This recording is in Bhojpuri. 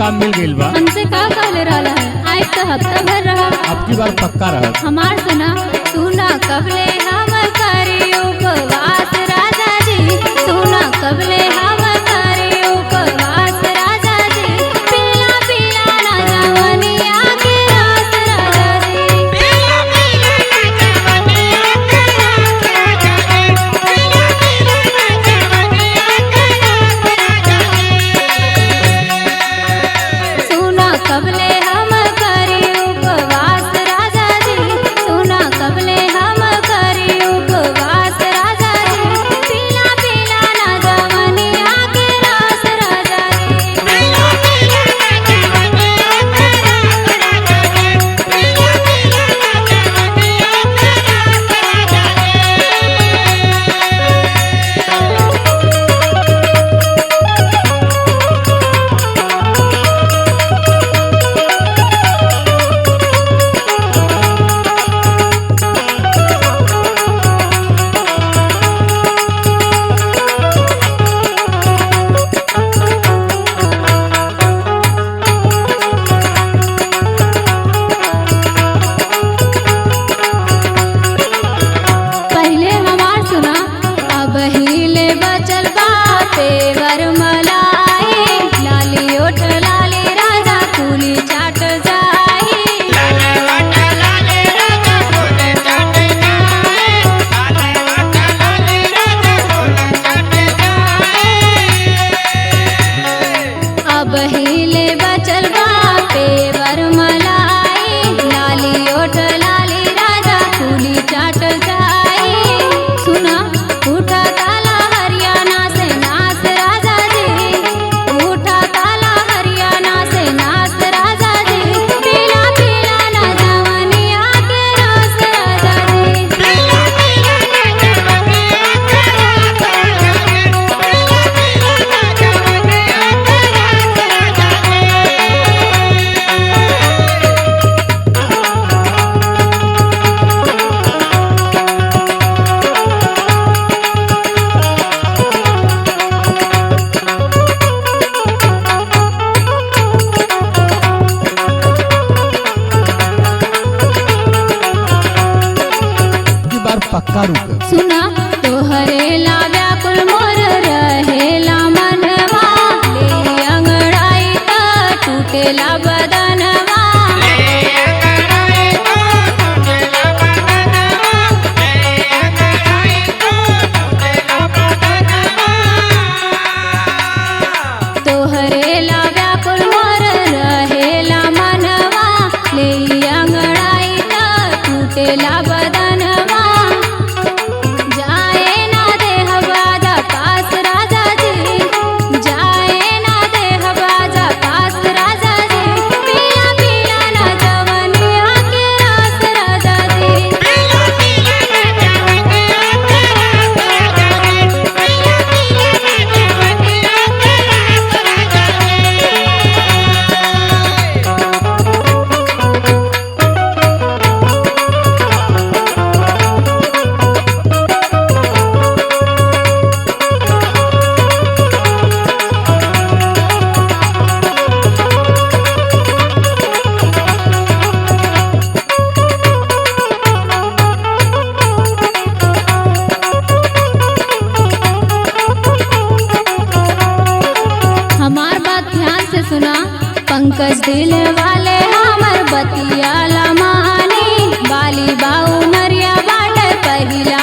काम मिल गइल बा। हमसे का कहले रहला है, आज तो हफ्ता भर रहा। अब की बार पक्का रह। हमार सुना सुना कबले हम करी उपवास राजा जी, सुना कबले हम करी उपवास राजा जी, पिला पिला ना जवनिया के रस राजा जी, पिला पिला ना जवनिया के रस राजा जी, पिला पिला ना जवनिया के रस राजा जी। सुना कबले हम करी उपवास राजा जी, सुना कबले हम करी उपवास राजा जी, पिला पिला ना जवनिया के रस राजा जी, पिला पिला ना जवनिया के रस राजा जी, पिला पिला ना जवनिया के रस राजा पहले हमार सुना अब हिले बचल बाते वरमलाई, लाली ओठ लाली राजा कुली चाट जाई, लाली ओठ लाली राजा कुली चाट जाई, लाली ओठ लाली राजा कुली चाट जाई। अब हिले बचल बाते वरमलाई, लाली ओठ लाली राजा कुली चाट जाई। सुना उठा ताला हरियाणा से नाच राजा जी, उठा ताला हरियाणा से नाच राजा जी, पिला पिला ना जवनिया के रस राजा जी, पिला पिला ना जवनिया के रस राजा जी, पिला पिला ना जवनिया के रस राजा जी। की बार पक्का रुक। सुना तोहरे ला व्याकुल मोर रहेला मनवा, ले अंगड़ाई त टूटेला बदनवा, ले अंगड़ाई त टूटेला बदनवा, ले अंगड़ाई त टूटेला बदनवा। तोहरे ला व्याकुल मोर रहेला मनवा, ले अंगड़ाई त टूटेला बदनवा, जाए ना देह बाजा पास राजा जी, जाए ना देह बाजा पास राजा जी, पिला पिला ना जवनिया के रस राजा जी, पिला पिला ना जवनिया के रस राजा जी, पिला पिला ना जवनिया के रस राजा हमार बात ध्यान से सुना, पंकज दिल वाले हमर बतिया ला मानी, बाली बाऊ मरिया बाटे पहिला